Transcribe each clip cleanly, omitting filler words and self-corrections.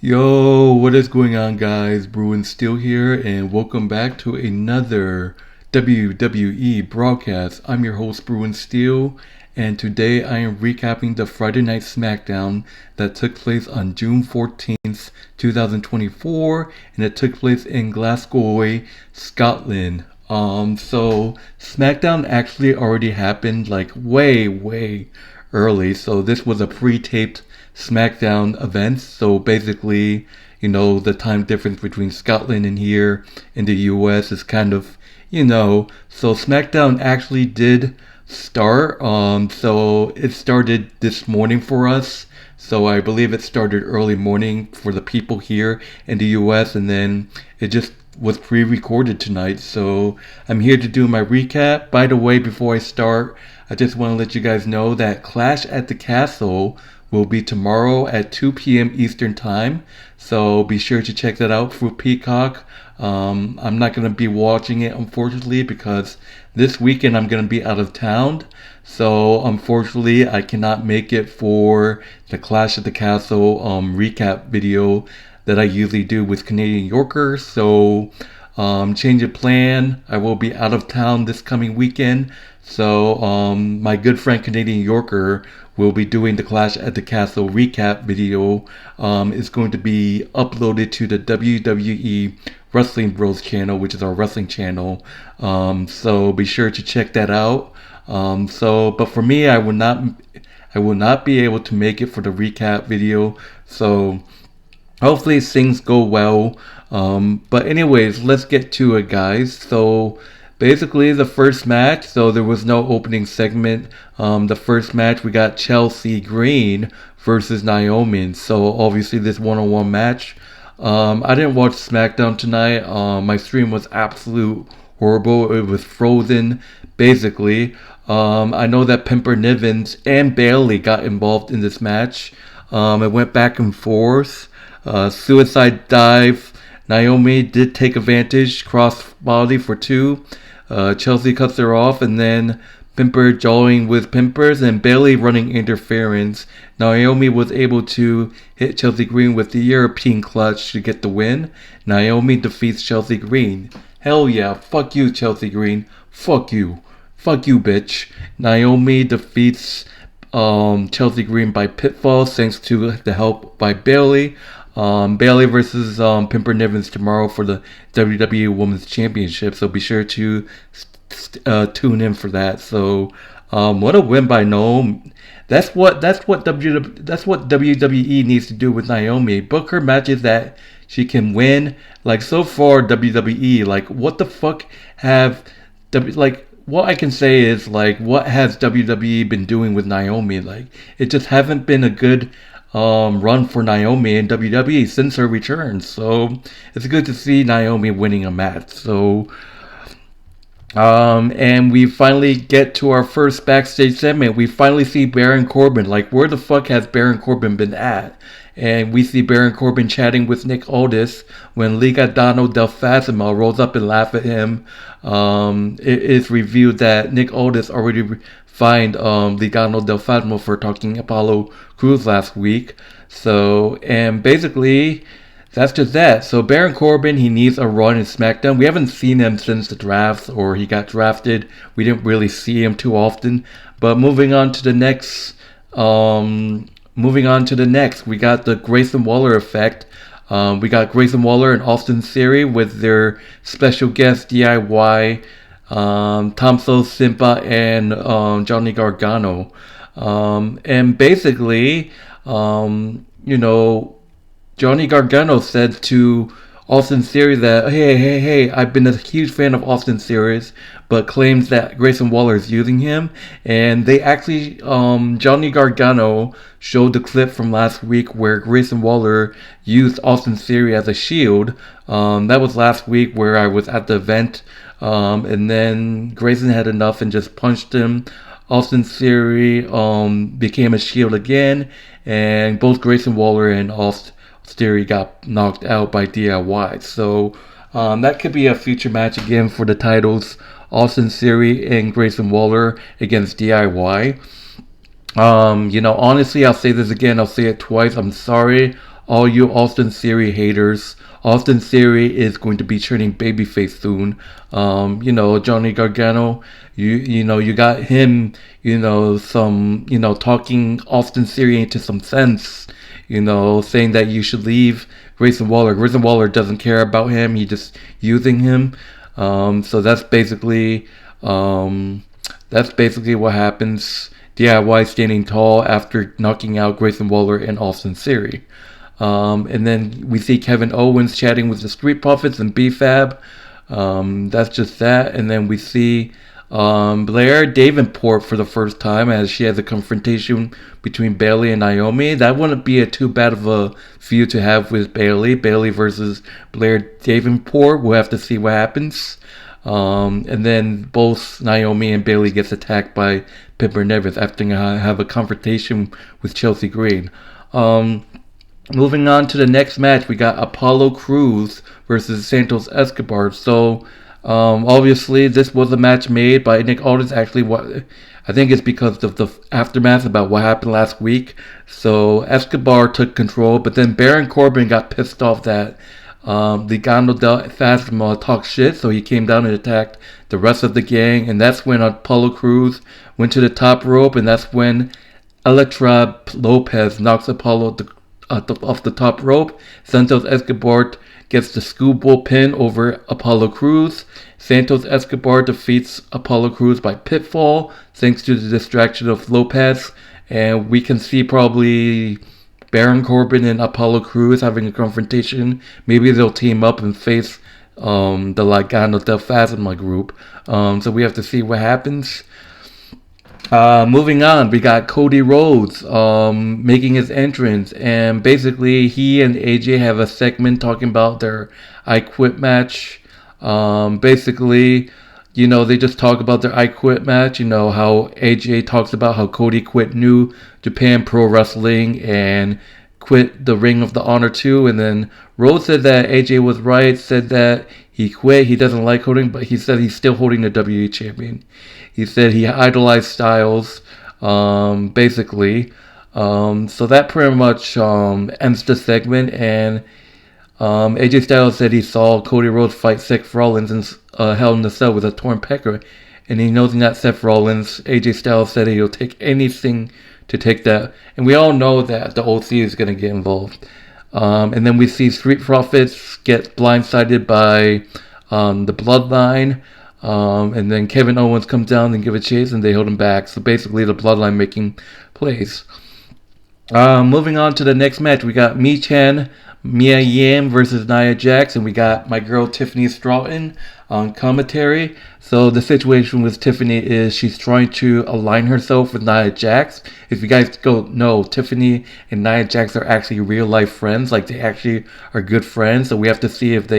Yo, what is going on, guys? Bruin Steel here, and welcome back to another WWE broadcast. I'm your host, Bruin Steel, and today I am recapping the Friday Night SmackDown that took place on June 14th, 2024, and it took place in Glasgow, Scotland. So SmackDown actually already happened like way early, so this was a pre-taped SmackDown events. So basically, the time difference between Scotland and here in the US is kind of, so SmackDown actually did start. So it started this morning for us. So I believe it started early morning for the people here in the US, and then it just was pre-recorded tonight. So I'm here to do my recap. By the way, before I start, I just want to let you guys know that Clash at the Castle will be tomorrow at 2 p.m. Eastern Time. So be sure to check that out through Peacock. I'm not going to be watching it, unfortunately, because this weekend I'm going to be out of town. So unfortunately, I cannot make it for the Clash at the Castle recap video that I usually do with Canadian Yorker. So change of plan. I will be out of town this coming weekend. So my good friend Canadian Yorker will be doing the Clash at the Castle recap video. It's going to be uploaded to the WWE Wrestling Bros channel, which is our wrestling channel. So be sure to check that out. But for me, I will not be able to make it for the recap video. So hopefully things go well. But anyways, let's get to it, guys. So basically the first match, so there was no opening segment. The first match, we got Chelsea Green versus Naomi. So obviously this one-on-one match. I didn't watch SmackDown tonight. My stream was absolute horrible. It was frozen, basically. I know that Pimper Nivens and Bayley got involved in this match. It went back and forth. Suicide dive. Naomi did take advantage, cross body for two. Chelsea cuts her off, and then Pimper jawing with Pimpers and Bayley running interference. Naomi was able to hit Chelsea Green with the European clutch to get the win. Naomi defeats Chelsea Green. Hell yeah, fuck you, Chelsea Green. Fuck you. Fuck you, bitch. Naomi defeats Chelsea Green by pitfall thanks to the help by Bayley. Bayley versus Pimper Nivens tomorrow for the WWE Women's Championship. So be sure to tune in for that. So what a win by Naomi. That's what WWE needs to do with Naomi. Book her matches that she can win. Like so far, WWE, like what the fuck have what I can say is like what has WWE been doing with Naomi? Like it just hasn't been a good run for Naomi in WWE since her return. So it's good to see Naomi winning a match. So and we finally get to our first backstage segment. We finally see Baron Corbin. Like, where the fuck has Baron Corbin been at? And we see Baron Corbin chatting with Nick Aldis when Legado del Fantasma rolls up and laughs at him. It is revealed that Nick Aldis already fined Legado del Fantasma for talking Apollo Crews last week. So, and basically, that's just that. So Baron Corbin, he needs a run in SmackDown. We haven't seen him since the drafts, or he got drafted. We didn't really see him too often. But moving on to the next, we got the Grayson Waller effect. We got Grayson Waller and Austin Theory with their special guest DIY, Tommaso Ciampa and Johnny Gargano. And basically, Johnny Gargano said to Austin Theory that, hey, I've been a huge fan of Austin Theory, but claims that Grayson Waller is using him. And they actually, Johnny Gargano showed the clip from last week where Grayson Waller used Austin Theory as a shield. That was last week where I was at the event, and then Grayson had enough and just punched him. Austin Theory became a shield again, and both Grayson Waller and Austin Theory got knocked out by DIY. So that could be a future match again for the titles. Austin Theory and Grayson Waller against DIY. Honestly, I'll say this again. I'll say it twice. I'm sorry, all you Austin Theory haters. Austin Theory is going to be turning babyface soon. Johnny Gargano, you got him, talking Austin Theory into some sense, saying that you should leave Grayson Waller. Grayson Waller doesn't care about him. He's just using him. So that's basically what happens. DIY standing tall after knocking out Grayson Waller and Austin Theory. And then we see Kevin Owens chatting with the Street Profits and B-Fab. That's just that. And then we see Blair Davenport for the first time as she has a confrontation between Bayley and Naomi. That wouldn't be too bad of a feud to have with Bayley. Bayley versus Blair Davenport. We'll have to see what happens. And then both Naomi and Bayley gets attacked by Piper Nevis after they have a confrontation with Chelsea Green. Moving on to the next match, we got Apollo Crews versus Santos Escobar. So, obviously, this was a match made by Nick Aldis. Actually, what I think it's because of the aftermath about what happened last week. So Escobar took control, but then Baron Corbin got pissed off that Legado del Fantasma talked shit, so he came down and attacked the rest of the gang, and that's when Apollo Crews went to the top rope, and that's when Elektra Lopez knocks Apollo off the top rope. Santos Escobar gets the schoolboy pin over Apollo Crews. Santos Escobar defeats Apollo Crews by pinfall thanks to the distraction of Lopez, and we can see probably Baron Corbin and Apollo Crews having a confrontation. Maybe they'll team up and face the Legado del Fantasma group. So we have to see what happens. Moving on, we got Cody Rhodes making his entrance, and basically he and AJ have a segment talking about their I Quit match. Basically, they just talk about their I Quit match, how AJ talks about how Cody quit New Japan Pro Wrestling and quit the Ring of the Honor too, and then Rhodes said that AJ was right, said that he quit, he doesn't like holding, but he said he's still holding the WWE champion. He said he idolized Styles, basically. So that pretty much ends the segment, and AJ Styles said he saw Cody Rhodes fight Seth Rollins in Hell in a Cell with a torn pecker, and he knows not Seth Rollins. AJ Styles said he'll take anything to take that, and we all know that the OC is going to get involved. And then we see Street Profits get blindsided by the Bloodline, and then Kevin Owens comes down and give a chase, and they hold him back. So basically, the Bloodline making plays. Moving on to the next match, we got Mia Yim versus Nia Jax, and we got my girl Tiffany Stratton on commentary. So the situation with Tiffany is she's trying to align herself with Nia Jax. If you guys don't know, Tiffany and Nia Jax are actually real life friends. Like, they actually are good friends. So we have to see if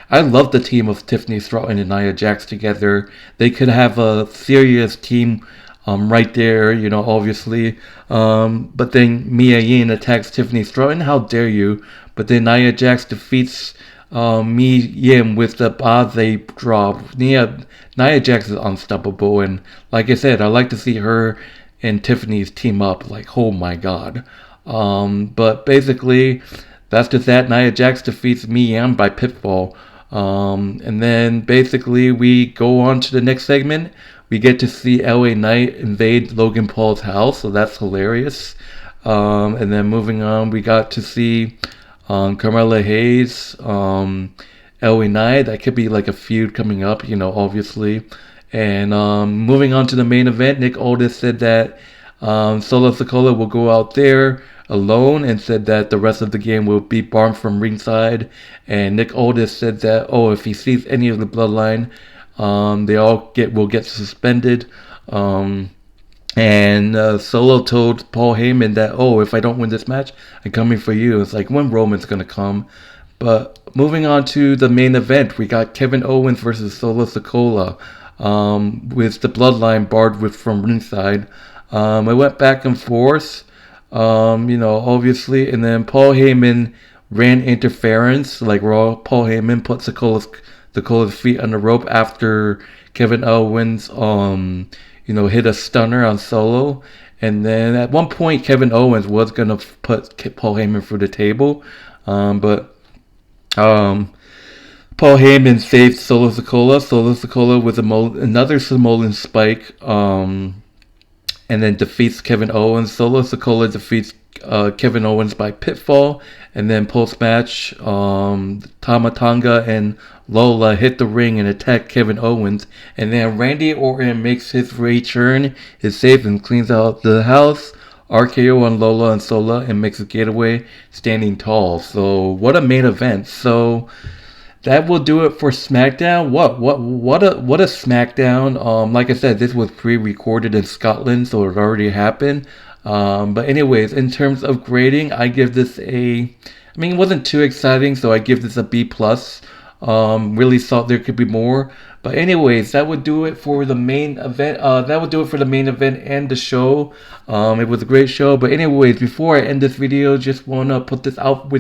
I love the team of Tiffany Stratton and Nia Jax together. They could have a serious team right there, obviously. But then Mia Yim attacks Tiffany Stratton. How dare you? But then Nia Jax defeats Mia Yim with the Base drop. Nia Jax is unstoppable, and like I said, I like to see her and Tiffany's team up. Like, oh my god. But basically, that's just that. Nia Jax defeats Mia Yim by pinfall. And then basically we go on to the next segment. We get to see LA Knight invade Logan Paul's house, so that's hilarious. And then moving on, we got to see Carmella Hayes, LA Knight. That could be like a feud coming up, obviously. And moving on to the main event, Nick Aldis said that Solo Sikoa will go out there alone, and said that the rest of the game will be barred from ringside. And Nick Aldis said that, if he sees any of the Bloodline, they all will get suspended. And Solo told Paul Heyman that, if I don't win this match, I'm coming for you. It's like, when Roman's gonna come? But moving on to the main event, we got Kevin Owens versus Solo Sikoa, with the Bloodline barred from ringside. It went back and forth, obviously, and then Paul Heyman ran interference. Like, Paul Heyman put Sikoa's feet on the rope after Kevin Owens hit a stunner on Solo, And then at one point, Kevin Owens was gonna put Paul Heyman through the table, but Paul Heyman saved Solo Sikoa. Solo Sikoa with another Samoan spike, and then defeats Kevin Owens. Solo Sikoa defeats Kevin Owens by pinfall, and then post-match, Tama Tonga and Lola hit the ring and attack Kevin Owens, and then Randy Orton makes his return, is safe and cleans out the house. RKO on Lola and Sola and makes a getaway standing tall. So what a main event. So that will do it for SmackDown. What a SmackDown. Like I said, this was pre-recorded in Scotland, so it already happened. But anyways, in terms of grading, I give this it wasn't too exciting, so I give this a B plus. Really thought there could be more. But anyways, that would do it for the main event. And the show. It was a great show. But anyways, before I end this video, just wanna put this out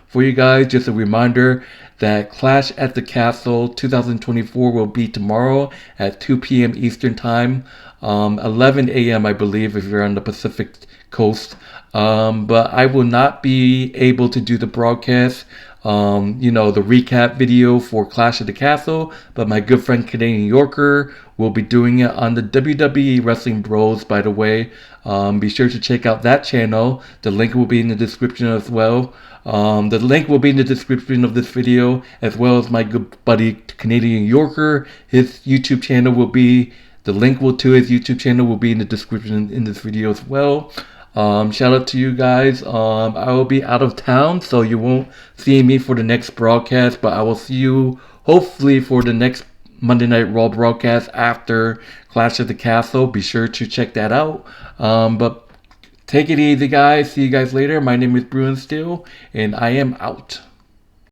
for you guys. Just a reminder that Clash at the Castle 2024 will be tomorrow at 2 p.m. Eastern Time, 11 a.m. I believe if you're on the Pacific Coast. But I will not be able to do the broadcast, the recap video for Clash at the Castle, but my good friend Canadian Yorker will be doing it on the WWE Wrestling Bros, by the way. Be sure to check out that channel. The link will be in the description as well. The link will be in the description of this video, as well as my good buddy Canadian Yorker. His YouTube channel will be, the link to his YouTube channel will be in the description in this video as well. Shout out to you guys. I will be out of town, so you won't see me for the next broadcast, but I will see you hopefully for the next Monday Night Raw broadcast after Clash at the Castle. Be sure to check that out. But take it easy, guys. See you guys later. My name is Bruin Steel, and I am out.